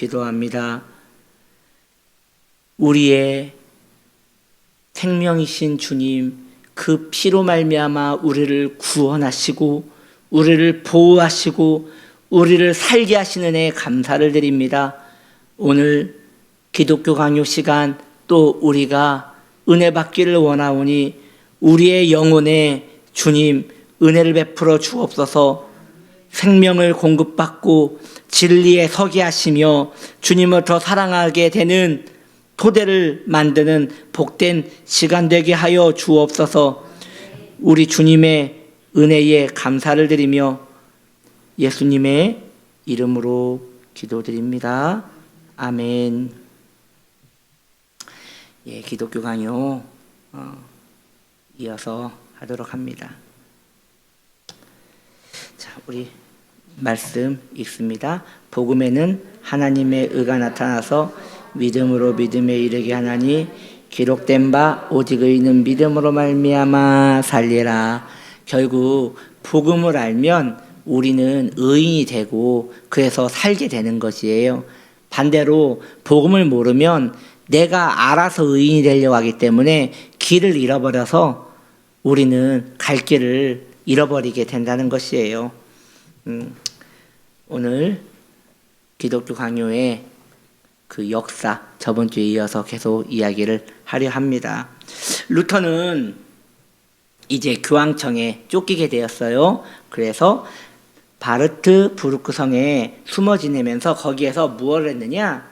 기도합니다. 우리의 생명이신 주님, 그 피로 말미암아 우리를 구원하시고 우리를 보호하시고 우리를 살게 하시는 은혜에 감사를 드립니다. 오늘 기독교 강요 시간 또 우리가 은혜 받기를 원하오니 우리의 영혼에 주님 은혜를 베풀어 주옵소서. 생명을 공급받고 진리에 서게 하시며 주님을 더 사랑하게 되는 토대를 만드는 복된 시간 되게 하여 주옵소서. 우리 주님의 은혜에 감사를 드리며 예수님의 이름으로 기도드립니다. 아멘. 예, 기독교 강요 이어서 하도록 합니다. 자, 우리 말씀 읽습니다. 복음에는 하나님의 의가 나타나서 믿음으로 믿음에 이르게 하나니 기록된 바 오직 의인은 믿음으로 말미암아 살리라. 결국 복음을 알면 우리는 의인이 되고 그래서 살게 되는 것이에요. 반대로 복음을 모르면 내가 알아서 의인이 되려고 하기 때문에 길을 잃어버려서 우리는 갈 길을 잃어버리게 된다는 것이에요. 오늘 기독교 강요의 그 역사 저번 주에 이어서 계속 이야기를 하려 합니다. 루터는 이제 교황청에 쫓기게 되었어요. 그래서 바르트부르크 성에 숨어 지내면서 거기에서 무엇을 했느냐?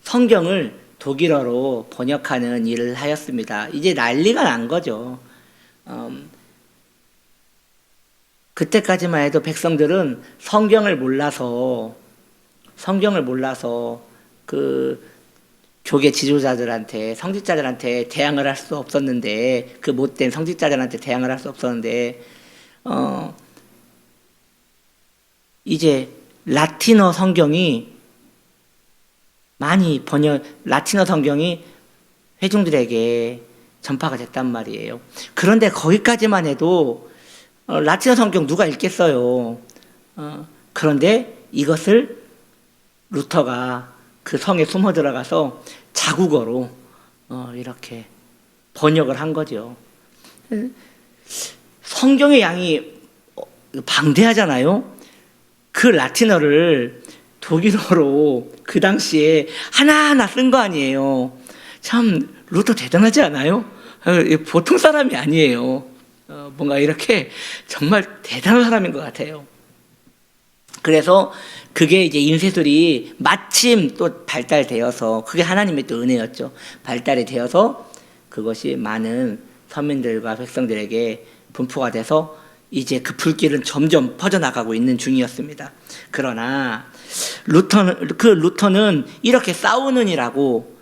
성경을 독일어로 번역하는 일을 하였습니다. 이제 난리가 난 거죠. 그때까지만 해도 백성들은 성경을 몰라서 그 교계 지도자들한테 성직자들한테 대항을 할 수 없었는데, 그 못된 성직자들한테 대항을 할 수 없었는데 이제 라틴어 성경이 라틴어 성경이 회중들에게 전파가 됐단 말이에요. 그런데 거기까지만 해도 라틴어 성경 누가 읽겠어요. 그런데 이것을 루터가 그 성에 숨어 들어가서 자국어로 이렇게 번역을 한 거죠. 성경의 양이 방대하잖아요. 그 라틴어를 독일어로 그 당시에 하나하나 쓴 거 아니에요. 참 루터 대단하지 않아요? 보통 사람이 아니에요. 뭔가 이렇게 정말 대단한 사람인 것 같아요. 그래서 그게 이제 인쇄술이 마침 또 발달되어서, 그게 하나님의 또 은혜였죠. 발달이 되어서 그것이 많은 서민들과 백성들에게 분포가 돼서 이제 그 불길은 점점 퍼져나가고 있는 중이었습니다. 그러나 루터는 이렇게 싸우느니라고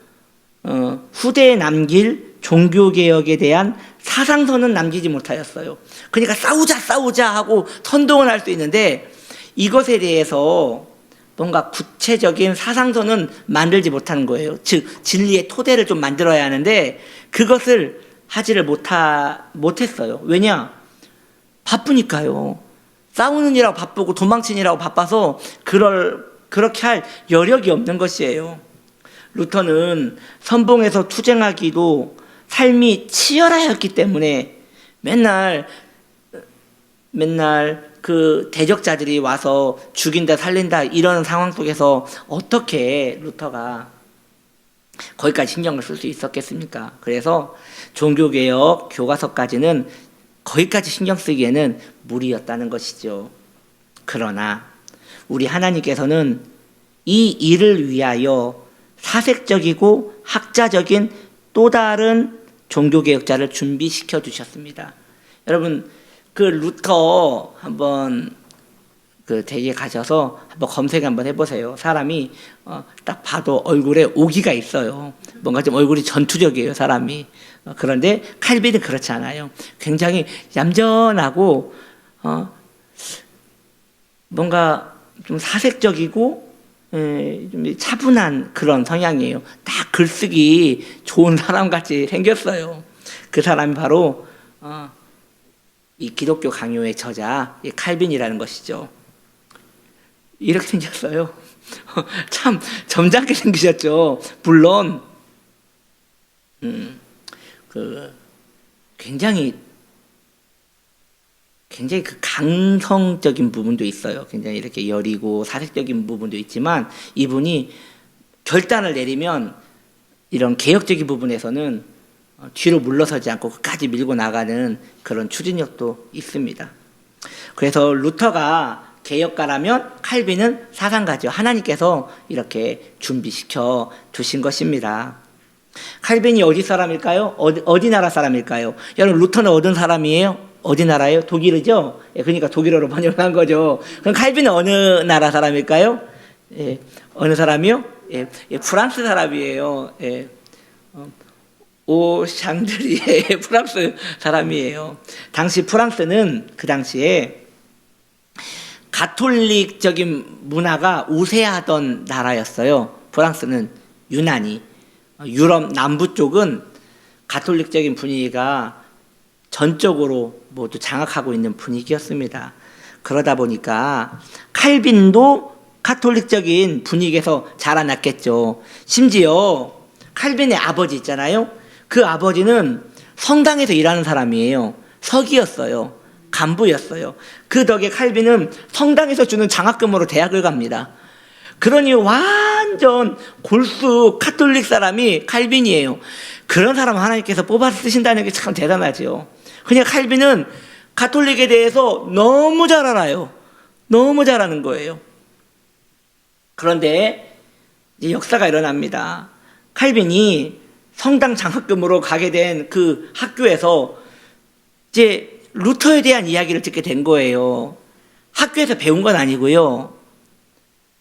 후대에 남길 종교개혁에 대한 사상선은 남기지 못하였어요. 그러니까 싸우자 하고 선동을 할 수 있는데 이것에 대해서 뭔가 구체적인 사상선은 만들지 못하는 거예요. 즉 진리의 토대를 좀 만들어야 하는데 그것을 하지를 못했어요. 왜냐? 바쁘니까요. 싸우느니라고 바쁘고 도망치느라고 바빠서 그렇게 할 여력이 없는 것이에요. 루터는 선봉에서 투쟁하기도 삶이 치열하였기 때문에 맨날 그 대적자들이 와서 죽인다 살린다 이런 상황 속에서 어떻게 루터가 거기까지 신경을 쓸 수 있었겠습니까? 그래서 종교개혁 교과서까지는 거기까지 신경 쓰기에는 무리였다는 것이죠. 그러나 우리 하나님께서는 이 일을 위하여 사색적이고 학자적인 또 다른 종교개혁자를 준비시켜 두셨습니다. 여러분 그 루터 한번 그 댁에 가셔서 한번 검색 한번 해보세요. 사람이 딱 봐도 얼굴에 오기가 있어요. 뭔가 좀 얼굴이 전투적이에요, 사람이. 그런데 칼빈은 그렇지 않아요. 굉장히 얌전하고 뭔가 좀 사색적이고 좀 차분한 그런 성향이에요. 딱 글쓰기 좋은 사람같이 생겼어요. 그 사람이 바로 이 기독교 강요의 저자 이 칼빈이라는 것이죠. 이렇게 생겼어요. 참 점잖게 생기셨죠. 물론 그 굉장히 그 강성적인 부분도 있어요. 굉장히 이렇게 여리고 사색적인 부분도 있지만 이분이 결단을 내리면 이런 개혁적인 부분에서는 뒤로 물러서지 않고 끝까지 밀고 나가는 그런 추진력도 있습니다. 그래서 루터가 개혁가라면 칼빈은 사상가죠. 하나님께서 이렇게 준비시켜 두신 것입니다. 칼빈이 어디 사람일까요? 어디 나라 사람일까요? 여러분, 루터는 어떤 사람이에요? 어디 나라예요? 독일이죠? 예, 그러니까 독일어로 번역한 거죠. 그럼 칼빈은 어느 나라 사람일까요? 예, 어느 사람이요? 예, 프랑스 사람이에요. 예. 오 샹드리의 프랑스 사람이에요. 당시 프랑스는 그 당시에 가톨릭적인 문화가 우세하던 나라였어요. 프랑스는 유난히. 유럽 남부 쪽은 가톨릭적인 분위기가 전적으로 모두 장악하고 있는 분위기였습니다. 그러다 보니까 칼빈도 가톨릭적인 분위기에서 자라났겠죠. 심지어 칼빈의 아버지 있잖아요. 그 아버지는 성당에서 일하는 사람이에요. 서기였어요. 간부였어요. 그 덕에 칼빈은 성당에서 주는 장학금으로 대학을 갑니다. 그러니 완전 골수 가톨릭 사람이 칼빈이에요. 그런 사람 하나님께서 뽑아서 쓰신다는 게 참 대단하죠. 그냥 칼빈은 가톨릭에 대해서 너무 잘 알아요. 너무 잘하는 거예요. 그런데 이제 역사가 일어납니다. 칼빈이 성당 장학금으로 가게 된 그 학교에서 이제 루터에 대한 이야기를 듣게 된 거예요. 학교에서 배운 건 아니고요.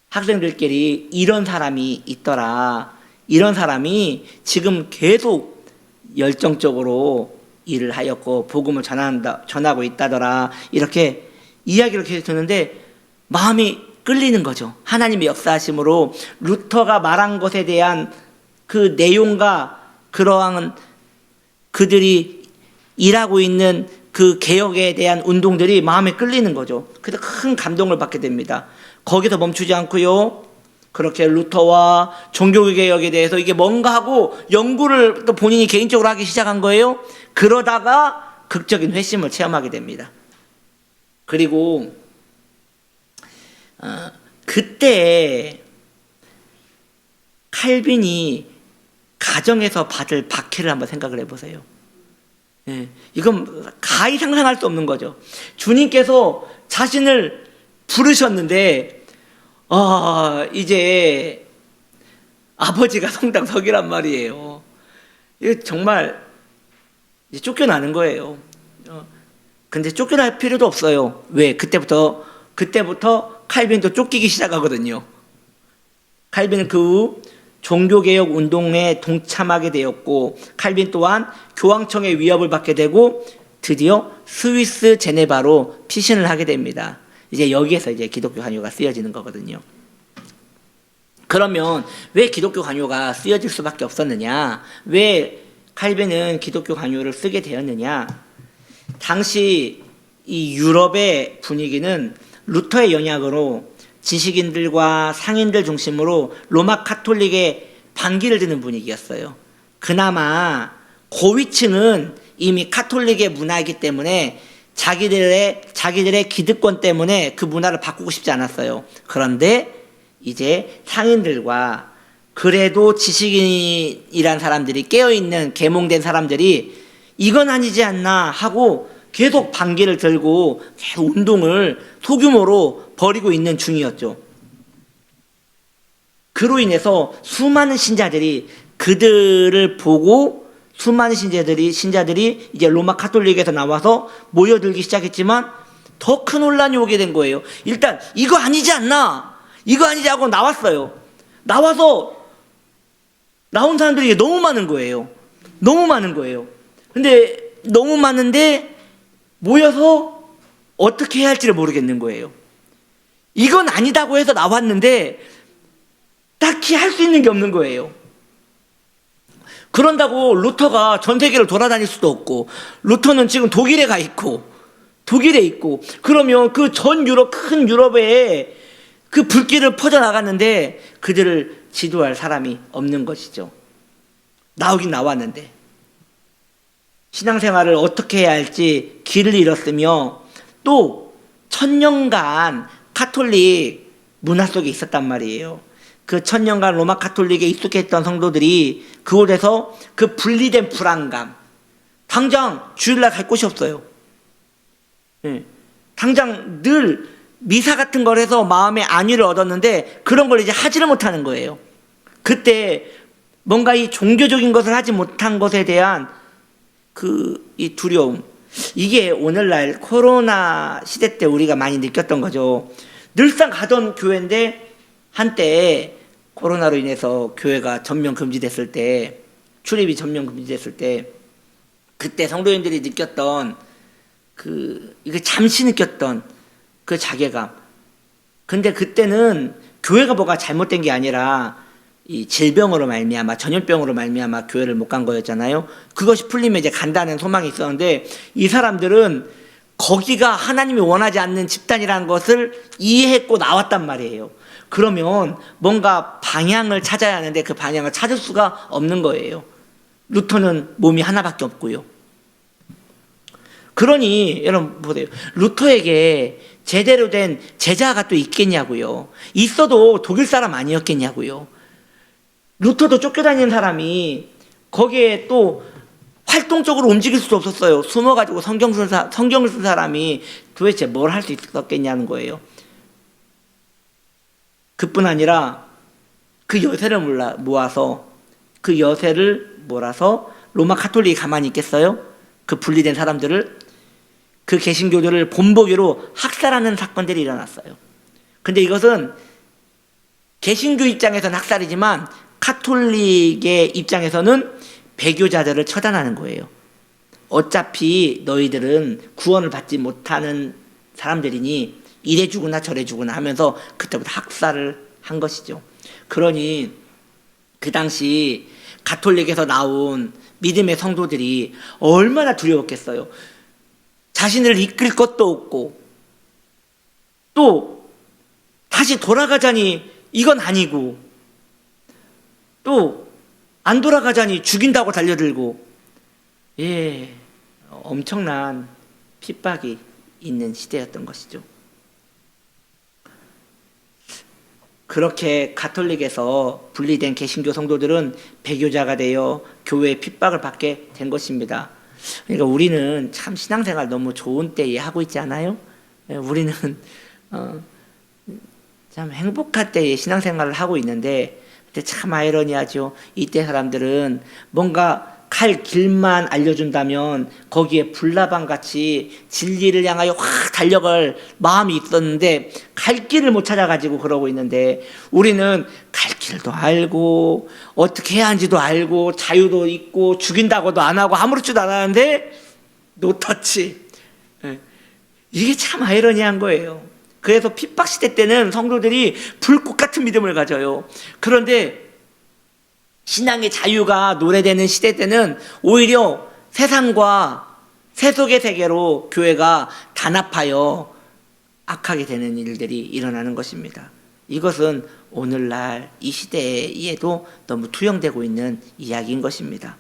학생들끼리 이런 사람이 있더라. 이런 사람이 지금 계속 열정적으로 일을 하였고 복음을 전하고 있다더라. 이렇게 이야기를 계속 듣는데 마음이 끌리는 거죠. 하나님의 역사하심으로 루터가 말한 것에 대한 그 내용과 그러한 그들이 일하고 있는 그 개혁에 대한 운동들이 마음에 끌리는 거죠. 그래서 큰 감동을 받게 됩니다. 거기서 멈추지 않고요. 그렇게 루터와 종교개혁에 대해서 이게 뭔가 하고 연구를 또 본인이 개인적으로 하기 시작한 거예요. 그러다가 극적인 회심을 체험하게 됩니다. 그리고 그때 칼빈이 가정에서 받을 박해를 한번 생각을 해보세요. 예, 이건 가히 상상할 수 없는 거죠. 주님께서 자신을 부르셨는데 이제 아버지가 성당 서기란 말이에요. 이거 정말 이제 쫓겨나는 거예요. 근데 쫓겨날 필요도 없어요. 왜? 그때부터 칼빈도 쫓기기 시작하거든요. 칼빈은 그 후 종교개혁 운동에 동참하게 되었고 칼빈 또한 교황청의 위협을 받게 되고 드디어 스위스 제네바로 피신을 하게 됩니다. 이제 여기에서 이제 기독교 관요가 쓰여지는 거거든요. 그러면 왜 기독교 관요가 쓰여질 수밖에 없었느냐? 왜 칼빈은 기독교 관요를 쓰게 되었느냐? 당시 이 유럽의 분위기는 루터의 영향으로 지식인들과 상인들 중심으로 로마 카톨릭의 반기를 드는 분위기였어요. 그나마 고위층은 이미 카톨릭의 문화이기 때문에 자기들의 기득권 때문에 그 문화를 바꾸고 싶지 않았어요. 그런데 이제 상인들과 그래도 지식인이란 사람들이 깨어있는 계몽된 사람들이 이건 아니지 않나 하고 계속 반기를 들고 계속 운동을 소규모로 벌이고 있는 중이었죠. 그로 인해서 수많은 신자들이 그들을 보고 수많은 신자들이 이제 로마 카톨릭에서 나와서 모여들기 시작했지만 더 큰 혼란이 오게 된 거예요. 일단 이거 아니지 않나? 이거 아니지 하고 나왔어요. 나온 사람들이 너무 많은 거예요. 너무 많은 거예요. 근데 너무 많은데 모여서 어떻게 해야 할지를 모르겠는 거예요. 이건 아니다고 해서 나왔는데 딱히 할 수 있는 게 없는 거예요. 그런다고 루터가 전 세계를 돌아다닐 수도 없고 루터는 지금 독일에 있고 그러면 그 전 유럽 큰 유럽에 그 불길을 퍼져나갔는데 그들을 지도할 사람이 없는 것이죠. 나오긴 나왔는데 신앙생활을 어떻게 해야 할지 길을 잃었으며 또 1000년간 가톨릭 문화 속에 있었단 말이에요. 그 1000년간 로마 가톨릭에 익숙했던 성도들이 그곳에서 그 분리된 불안감, 당장 주일날 갈 곳이 없어요. 당장 늘 미사 같은 걸 해서 마음의 안위를 얻었는데 그런 걸 이제 하지를 못하는 거예요. 그때 뭔가 이 종교적인 것을 하지 못한 것에 대한 이 두려움, 이게 오늘날 코로나 시대 때 우리가 많이 느꼈던 거죠. 늘상 가던 교회인데 한때 코로나로 인해서 교회가 전면 금지됐을 때, 출입이 전면 금지됐을 때, 그때 성도님들이 느꼈던 이게 잠시 느꼈던 그 자괴감. 근데 그때는 교회가 뭐가 잘못된 게 아니라 이 질병으로 말미암아, 전염병으로 말미암아 교회를 못 간 거였잖아요. 그것이 풀리면 이제 간다는 소망이 있었는데 이 사람들은 거기가 하나님이 원하지 않는 집단이라는 것을 이해했고 나왔단 말이에요. 그러면 뭔가 방향을 찾아야 하는데 그 방향을 찾을 수가 없는 거예요. 루터는 몸이 하나밖에 없고요. 그러니 여러분 보세요. 루터에게 제대로 된 제자가 또 있겠냐고요. 있어도 독일 사람 아니었겠냐고요. 루터도 쫓겨다니는 사람이 거기에 또 활동적으로 움직일 수도 없었어요. 숨어가지고 성경을 쓴 사람이 도대체 뭘 할 수 있었겠냐는 거예요. 그뿐 아니라 그 여세를 모아서 로마 가톨릭이 가만히 있겠어요? 그 분리된 사람들을, 그 개신교들을 본보기로 학살하는 사건들이 일어났어요. 근데 이것은 개신교 입장에서는 학살이지만 가톨릭의 입장에서는 배교자들을 처단하는 거예요. 어차피 너희들은 구원을 받지 못하는 사람들이니 이래 주구나 저래 주구나 하면서 그때부터 학살을 한 것이죠. 그러니 그 당시 가톨릭에서 나온 믿음의 성도들이 얼마나 두려웠겠어요. 자신을 이끌 것도 없고 또 다시 돌아가자니 이건 아니고 또 안 돌아가자니 죽인다고 달려들고, 엄청난 핍박이 있는 시대였던 것이죠. 그렇게 가톨릭에서 분리된 개신교 성도들은 배교자가 되어 교회의 핍박을 받게 된 것입니다. 그러니까 우리는 참 신앙생활 너무 좋은 때에 하고 있지 않아요? 우리는 참 행복할 때에 신앙생활을 하고 있는데, 근데 참 아이러니하죠. 이때 사람들은 뭔가 갈 길만 알려준다면 거기에 불나방같이 진리를 향하여 확 달려갈 마음이 있었는데 갈 길을 못 찾아가지고 그러고 있는데, 우리는 갈 길도 알고 어떻게 해야 하는지도 알고 자유도 있고 죽인다고도 안 하고 아무렇지도 않았는데 노터치. 이게 참 아이러니한 거예요. 그래서 핍박시대 때는 성도들이 불꽃 같은 믿음을 가져요. 그런데 신앙의 자유가 노래되는 시대 때는 오히려 세상과 세속의 세계로 교회가 단합하여 악하게 되는 일들이 일어나는 것입니다. 이것은 오늘날 이 시대에도 너무 투영되고 있는 이야기인 것입니다.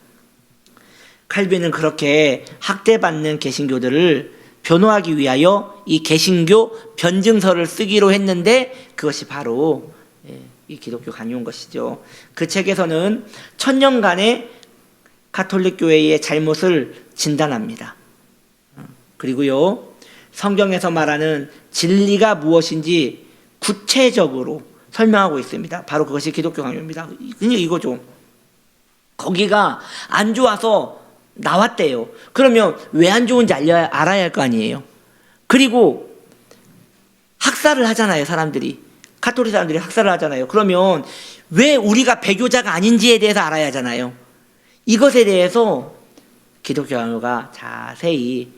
칼빈은 그렇게 학대받는 개신교들을 변호하기 위하여 이 개신교 변증서를 쓰기로 했는데 그것이 바로 이 기독교 강요인 것이죠. 그 책에서는 1000년간의 가톨릭 교회의 잘못을 진단합니다. 그리고요, 성경에서 말하는 진리가 무엇인지 구체적으로 설명하고 있습니다. 바로 그것이 기독교 강요입니다. 그냥 이거죠. 거기가 안 좋아서 나왔대요. 그러면 왜 안 좋은지 알아야 할 거 아니에요. 그리고 학살을 하잖아요, 사람들이. 가톨릭 사람들이 학살을 하잖아요. 그러면 왜 우리가 배교자가 아닌지에 대해서 알아야 하잖아요. 이것에 대해서 기독교 강요가 자세히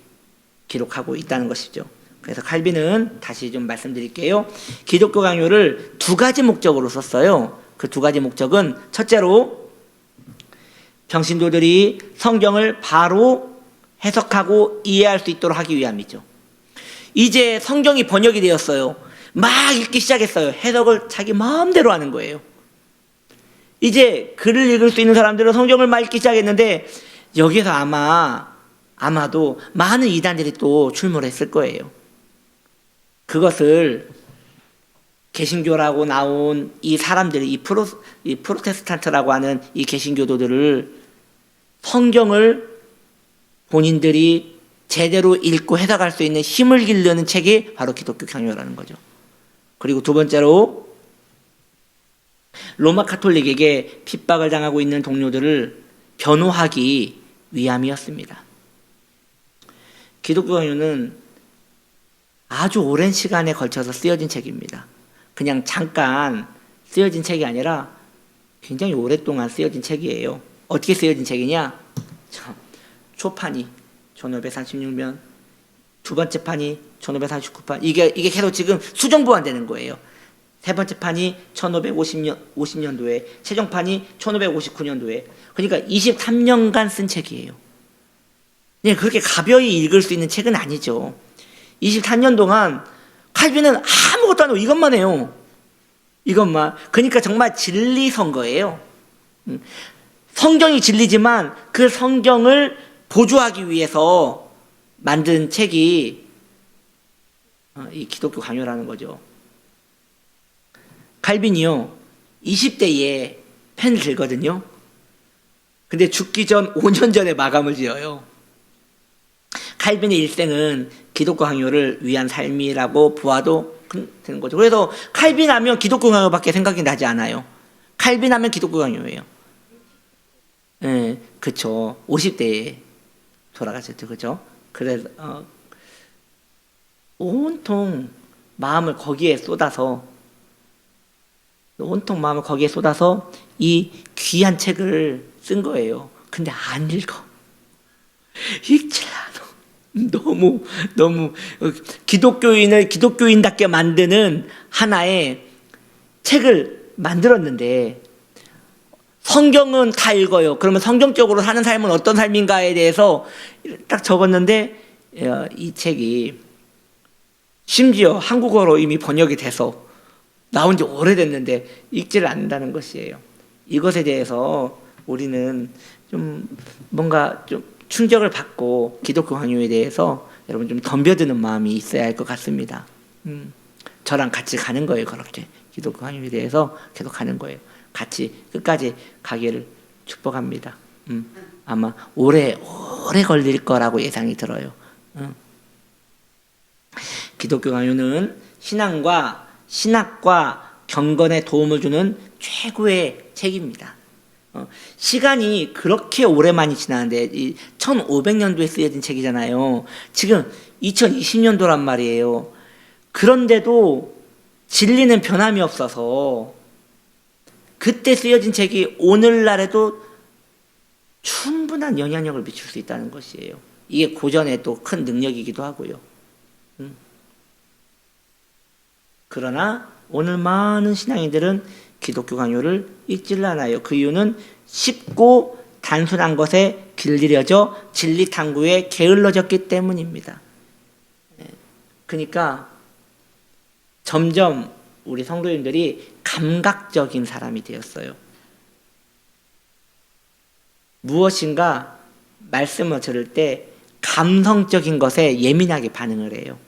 기록하고 있다는 것이죠. 그래서 칼빈은 다시 좀 말씀드릴게요. 기독교 강요를 두 가지 목적으로 썼어요. 그 두 가지 목적은 첫째로 평신도들이 성경을 바로 해석하고 이해할 수 있도록 하기 위함이죠. 이제 성경이 번역이 되었어요. 막 읽기 시작했어요. 해석을 자기 마음대로 하는 거예요. 이제 글을 읽을 수 있는 사람들은 성경을 막 읽기 시작했는데 여기서 아마도 많은 이단들이 또 출몰했을 거예요. 그것을 개신교라고 나온 이 사람들이 이 프로테스탄트라고 하는 이 개신교도들을 성경을 본인들이 제대로 읽고 해석할 수 있는 힘을 기르는 책이 바로 기독교 강요라는 거죠. 그리고 두 번째로 로마 카톨릭에게 핍박을 당하고 있는 동료들을 변호하기 위함이었습니다. 기독교 강요는 아주 오랜 시간에 걸쳐서 쓰여진 책입니다. 그냥 잠깐 쓰여진 책이 아니라 굉장히 오랫동안 쓰여진 책이에요. 어떻게 쓰여진 책이냐? 초판이 1536면, 두 번째 판이 1549판, 이게 계속 지금 수정보완되는 거예요. 세 번째 판이 1550년도에, 최종판이 1559년도에. 그러니까 23년간 쓴 책이에요. 네, 그렇게 가벼이 읽을 수 있는 책은 아니죠. 23년 동안 칼빈은 아무것도 안 하고 이것만 해요. 이것만. 그러니까 정말 진리 선거예요. 성경이 진리지만 그 성경을 보조하기 위해서 만든 책이 이 기독교 강요라는 거죠. 칼빈이요, 20대에 펜을 들거든요. 근데 죽기 전 5년 전에 마감을 지어요. 칼빈의 일생은 기독교 강요를 위한 삶이라고 보아도 되는 거죠. 그래서 칼빈 하면 기독교 강요밖에 생각이 나지 않아요. 칼빈 하면 기독교 강요예요. 네, 그렇죠. 50대에 돌아가셨죠, 그렇죠? 그래서 온통 마음을 거기에 쏟아서 이 귀한 책을 쓴 거예요. 근데 안 읽어. 읽질 않아. 너무 기독교인을 기독교인답게 만드는 하나의 책을 만들었는데 성경은 다 읽어요. 그러면 성경적으로 사는 삶은 어떤 삶인가에 대해서 딱 적었는데 이 책이 심지어 한국어로 이미 번역이 돼서 나온 지 오래됐는데 읽지를 않는다는 것이에요. 이것에 대해서 우리는 좀 뭔가 좀 충격을 받고 기독교 강요에 대해서 여러분 좀 덤벼드는 마음이 있어야 할 것 같습니다. 저랑 같이 가는 거예요. 그렇게 기독교 강요에 대해서 계속 가는 거예요. 같이 끝까지 가기를 축복합니다. 아마 오래 걸릴 거라고 예상이 들어요. 기독교 강요는 신학과 경건에 도움을 주는 최고의 책입니다. 시간이 그렇게 오랜만이 지나는데 1500년도에 쓰여진 책이잖아요. 지금 2020년도란 말이에요. 그런데도 진리는 변함이 없어서 그때 쓰여진 책이 오늘날에도 충분한 영향력을 미칠 수 있다는 것이에요. 이게 고전의 또 큰 능력이기도 하고요. 그러나 오늘 많은 신앙인들은 기독교 강요를 읽지를 않아요. 그 이유는 쉽고 단순한 것에 길들여져 진리 탐구에 게을러졌기 때문입니다. 그러니까 점점 우리 성도님들이 감각적인 사람이 되었어요. 무엇인가 말씀을 들을 때 감성적인 것에 예민하게 반응을 해요.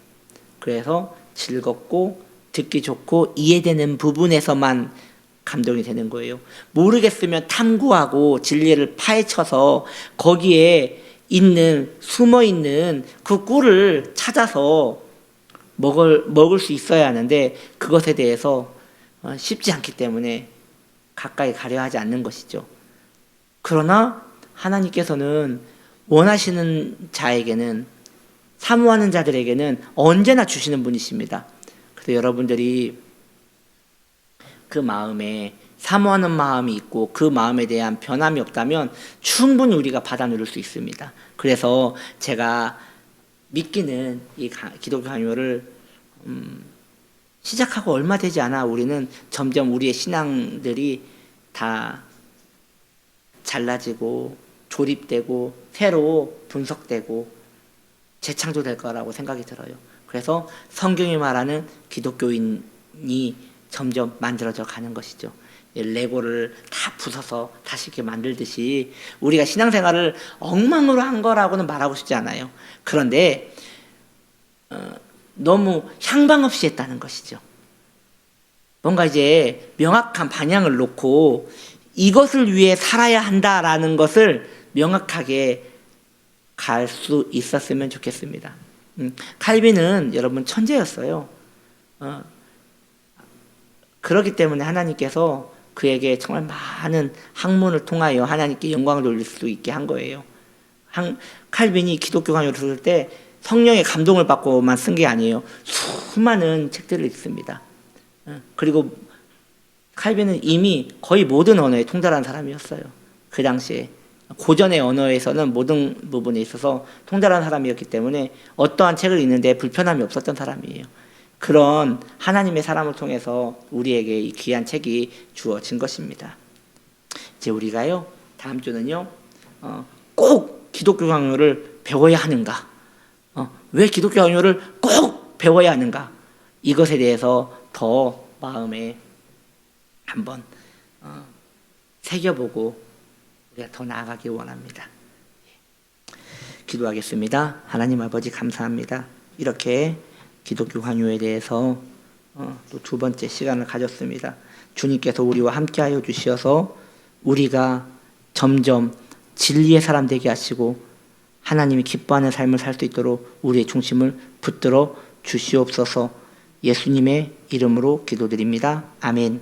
그래서 즐겁고 듣기 좋고 이해되는 부분에서만 감동이 되는 거예요. 모르겠으면 탐구하고 진리를 파헤쳐서 거기에 숨어있는 그 꿀을 찾아서 먹을 수 있어야 하는데 그것에 대해서 쉽지 않기 때문에 가까이 가려 하지 않는 것이죠. 그러나 하나님께서는 원하시는 자에게는, 사모하는 자들에게는 언제나 주시는 분이십니다. 그래서 여러분들이 그 마음에 사모하는 마음이 있고 그 마음에 대한 변함이 없다면 충분히 우리가 받아 누릴 수 있습니다. 그래서 제가 믿기는 이 기독교 강요를 시작하고 얼마 되지 않아 우리는 점점 우리의 신앙들이 다 잘라지고 조립되고 새로 분석되고 재창조될 거라고 생각이 들어요. 그래서 성경이 말하는 기독교인이 점점 만들어져 가는 것이죠. 레고를 다 부숴서 다시 이렇게 만들듯이 우리가 신앙생활을 엉망으로 한 거라고는 말하고 싶지 않아요. 그런데 너무 향방 없이 했다는 것이죠. 뭔가 이제 명확한 방향을 놓고 이것을 위해 살아야 한다라는 것을 명확하게 갈 수 있었으면 좋겠습니다. 칼빈은 여러분 천재였어요. 그렇기 때문에 하나님께서 그에게 정말 많은 학문을 통하여 하나님께 영광을 돌릴 수 있게 한 거예요. 칼빈이 기독교 강요를 쓸 때 성령의 감동을 받고만 쓴 게 아니에요. 수많은 책들을 읽습니다. 그리고 칼빈은 이미 거의 모든 언어에 통달한 사람이었어요. 그 당시에 고전의 언어에서는 모든 부분에 있어서 통달한 사람이었기 때문에 어떠한 책을 읽는데 불편함이 없었던 사람이에요. 그런 하나님의 사람을 통해서 우리에게 이 귀한 책이 주어진 것입니다. 이제 우리가요, 다음 주는요, 꼭 기독교 강요를 배워야 하는가? 왜 기독교 강요를 꼭 배워야 하는가? 이것에 대해서 더 마음에 한번 새겨보고 우리가 더 나아가길 원합니다. 기도하겠습니다. 하나님 아버지 감사합니다. 이렇게 기독교 강요에 대해서 또 두 번째 시간을 가졌습니다. 주님께서 우리와 함께하여 주시어서 우리가 점점 진리의 사람 되게 하시고 하나님이 기뻐하는 삶을 살 수 있도록 우리의 중심을 붙들어 주시옵소서. 예수님의 이름으로 기도드립니다. 아멘.